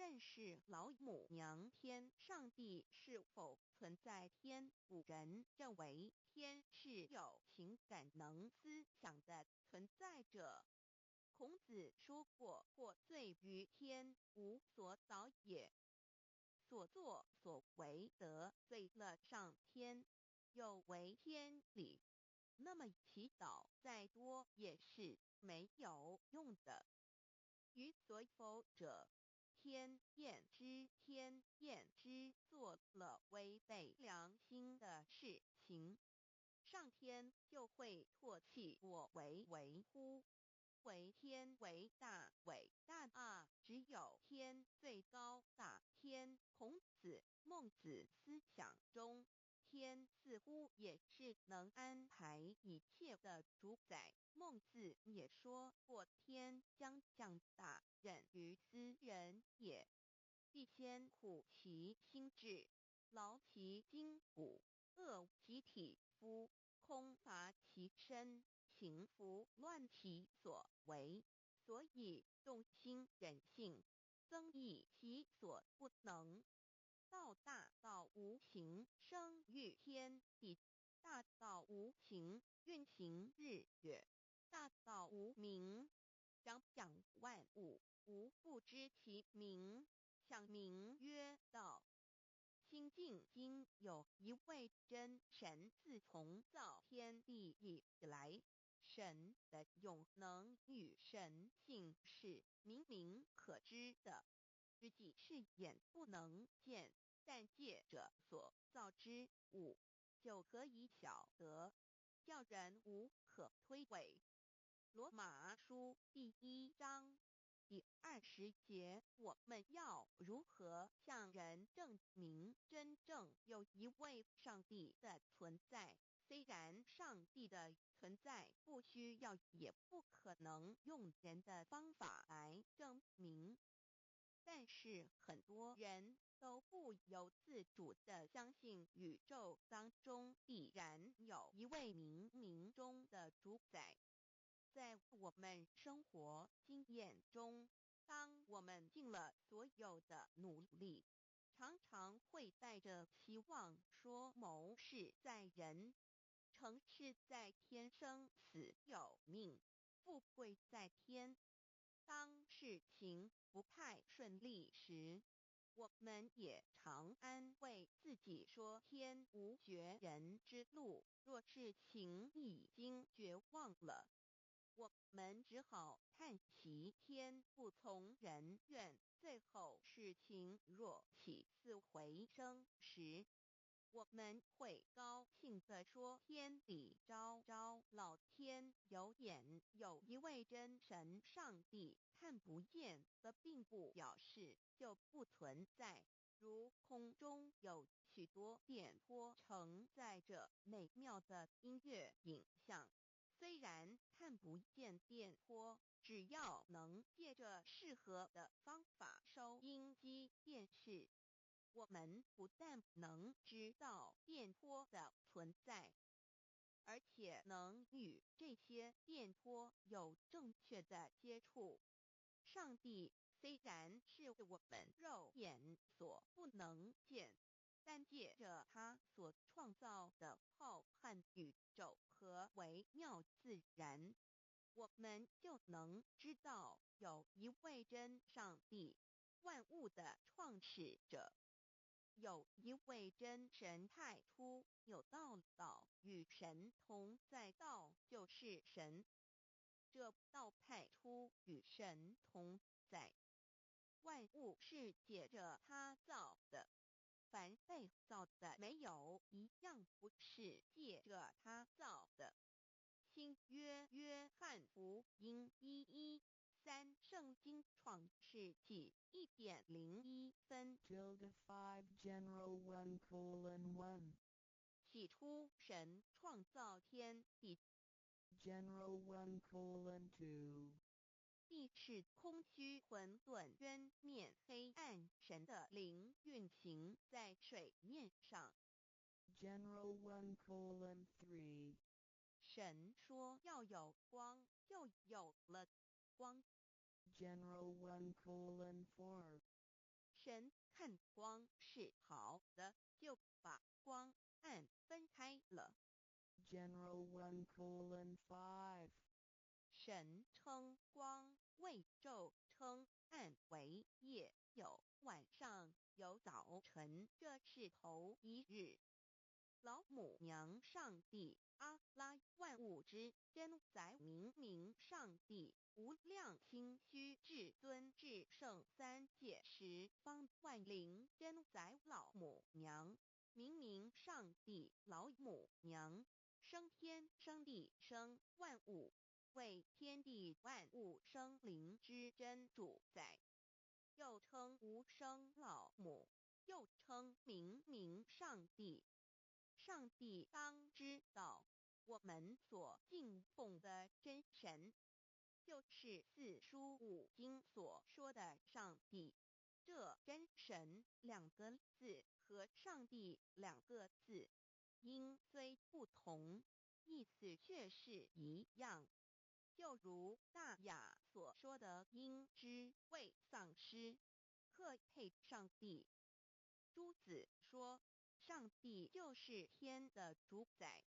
但是老母娘天上帝是否存在天？古人认为天是有情感能思想的存在者。孔子说过：或罪于天，无所导也。所作所为得罪了上天，有违天理，那么祈祷再多也是没有用的。予所否者，天厌之，做了违背良心的事情，上天就会唾弃我为乎？为天为大，伟大啊！只有天最高大。孔子、孟子思想中，天似乎也是能安排一切的主宰。孟子也说过：天将降大任于斯人也，必先苦其心志，劳其筋骨，饿其体肤，空乏其身，行拂乱其所为，所以动心忍性，增益其所不能。道大道无形，生育天地；大道无形，运行日月；大道无名，掌讲万物。吾不知其名，想名曰道。心经今有一位真神，自从造天地以来，神的永能与神性是明明可知的，实际是眼不能见，但借着所造之物，就可以晓得，叫人无可推诿。罗马书第1章第20节，我们要如何向人证明真正有一位上帝的存在？虽然上帝的存在不需要也不可能用人的方法来证明，但是很多人都不由自主地相信宇宙当中必然有一位冥冥中的主宰。在我们生活经验中，当我们尽了所有的努力，常常会带着期望说谋事在人，成事在天，生死有命，富贵在天。当事情不太顺利时，我们也常安慰自己说天无绝人之路，若事情已经绝望了，我们只好叹息天不从人愿。最后事情若起死回生时，我们会高兴地说天理昭昭，老天有眼，有一位真神上帝，看不见的并不表示就不存在。如空中有许多电波承载着美妙的音乐影像，虽然看不见电波，只要能借着适合的方法收音机电视，我们不但能知道电波的存在，而且能与这些电波有正确的接触。上帝虽然是我们肉眼所不能见，但借着他所创造的浩瀚宇宙和微妙自然，我们就能知道有一位真上帝，万物的创始者，有一位真神太初有道与神同在，道就是神，这道太初与神同在，万物是借着他造的，凡被造的没有一样不是借着他造的。新约约翰福音1:13，圣经创世纪1.01分。5 General 1:1 起初神创造天地， General 1:2地是空虚混沌渊面黑暗，神的灵运行在水面上。 General 1:3神说要有光，就有了光。 General 1:4神看光是好的，就把光暗分开了。General 1:5. 神称光为昼，称暗为夜，有晚上，有早晨，这是头一日。老母娘上帝阿拉，万物之真宰，明明上帝无量清虚至尊至圣三界十方万灵真宰老母娘，明明上帝老母娘，生天生地生万物，为天地万物生灵之真主宰，又称无生老母，又称明明上帝。上帝当知道，我们所敬奉的真神，就是四书五经所说的上帝。这真神两个字和上帝两个字，音虽不同，意思却是一样。就如大雅所说的音之谓丧失，可配上帝。朱子说，上帝就是天的主宰。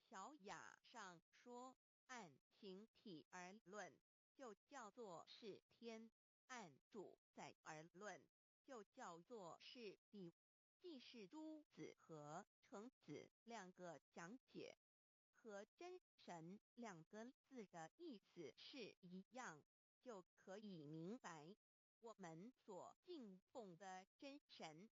小雅上说，按形体而论，就叫做是天；按主宰而论，就叫做是地。既是朱子和程子两个讲解，和真神两个字的意思是一样，就可以明白，我们所敬奉的真神，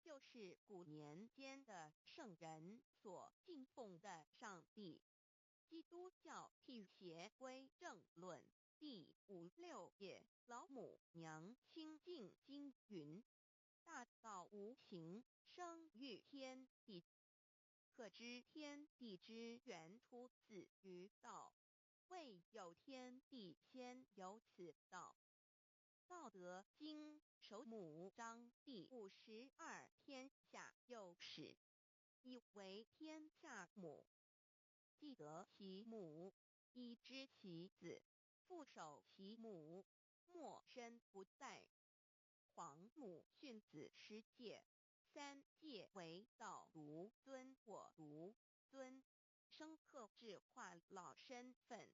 就是古年间的圣人所敬奉的上帝。基督教辟邪归正论第56页，老母娘清净经云：大道无形，生育天地，可知天地之源出自于道，未有天地，先有此道。道德经首母章第52，天下有始，以为天下母。既得其母，以知其子，父守其母，莫身不在。皇母训子十戒，三戒为道独尊我独尊，生克制化老身份。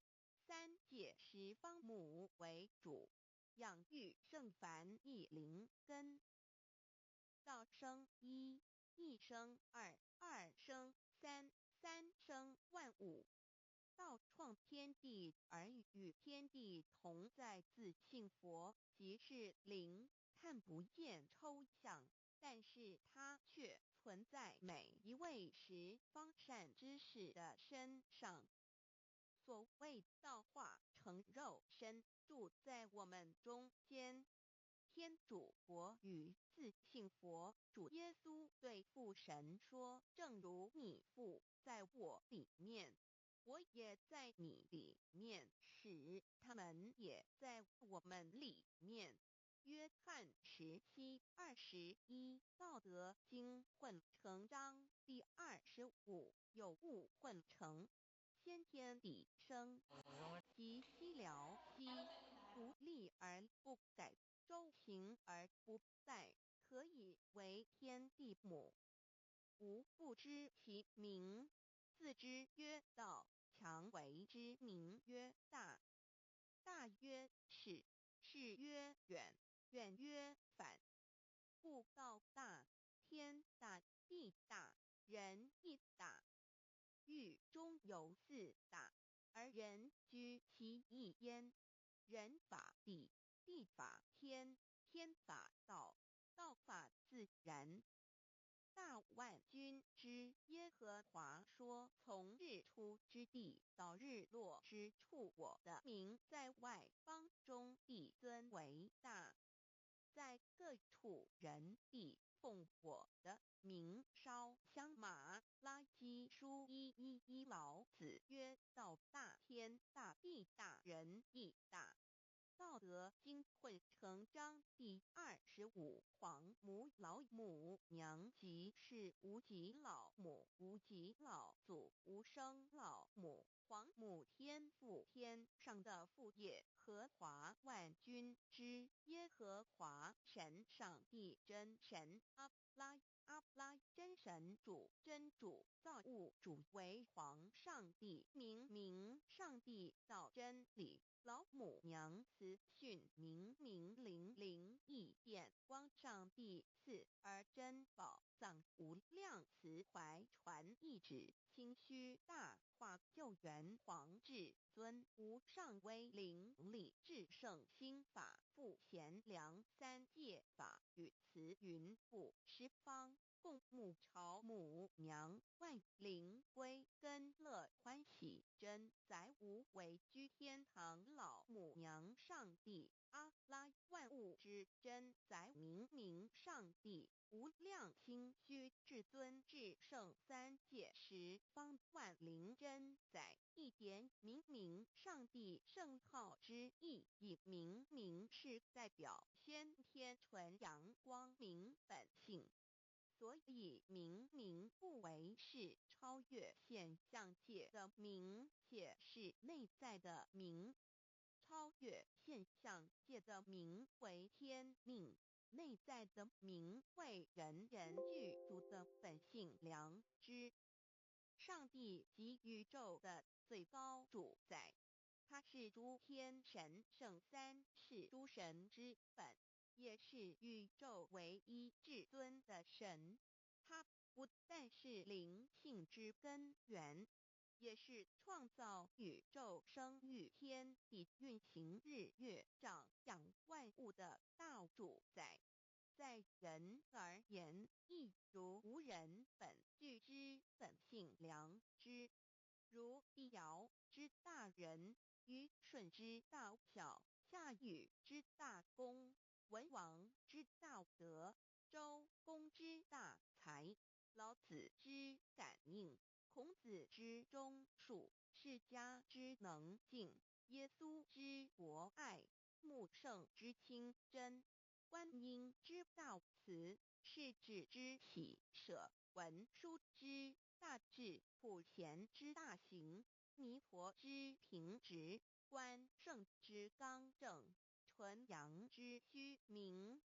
三戒十方母为主，养育圣凡一灵根。道生一，一生二，二生三，三生万物。道创天地而与天地同在，自性佛，即是灵，看不见抽象，但是它却存在每一位十方善知识的身上。所谓道化成肉身，住在我们中间。天主佛与自性佛主耶稣对父神说：正如你父在我里面，我也在你里面，使他们也在我们里面。约翰17:21，道德经混成章第25，有物混成，先天地生，即西辽兮，独立而不改，周行而不殆，可以为天地母。吾不知其名，自之曰道，强为之名曰大。大曰是，是曰远，远曰反。故道大，天大，地大，人亦大。狱中有四大，而人居其一焉。人法地，地法天，天法道，道法自然。大万军之耶和华说：从日出之地到日落之处，我的名在外邦中必尊为大。在各处人必奉我的名烧香。马拉基书1:1，老子曰：道大，天大，地大，人亦大。道德经混成章第25，皇母老母娘，即是无极老母，无极老祖，无生老母。皇母天父天上的父耶和华万军之耶和华神上帝真神阿拉真神主真主造物主为皇上帝明上帝造真理老母娘慈训明灵异变光上帝赐而珍宝藏无量慈怀传意旨清虚大化救援皇至尊无上威灵力至圣心法复贤良三界法与慈云布十方共沐朝母娘万灵归根乐欢喜真载无为居天堂老母娘上帝阿拉万物之真载明上帝无量清虚至尊至圣三界十方万灵真载一点明上帝圣号之意以明是代表先天纯阳光明本性。所以明不为是超越现象界的明，且是内在的明。超越现象界的明为天命，内在的明为人具足的本性良知。上帝即宇宙的最高主宰，他是诸天神圣三世诸神之本。也是宇宙唯一至尊的神，他不但是灵性之根源，也是创造宇宙生育天地运行日月长养万物的大主宰。在人而言，亦如无人本具之本性良知，如帝尧之大仁，虞舜之大巧，夏禹之大功，文王之道德，周公之大才，老子之感应，孔子之忠恕，释迦之能静，耶稣之博爱，穆圣之清真，观音之道慈，世子之喜舍，文殊之大智，普贤之大行，弥陀之平直，关圣之刚正，纯阳之虚明，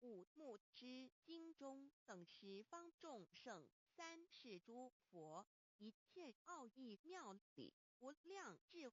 五目之精忠等十方众圣，三世诸佛，一切奥义妙理，无量智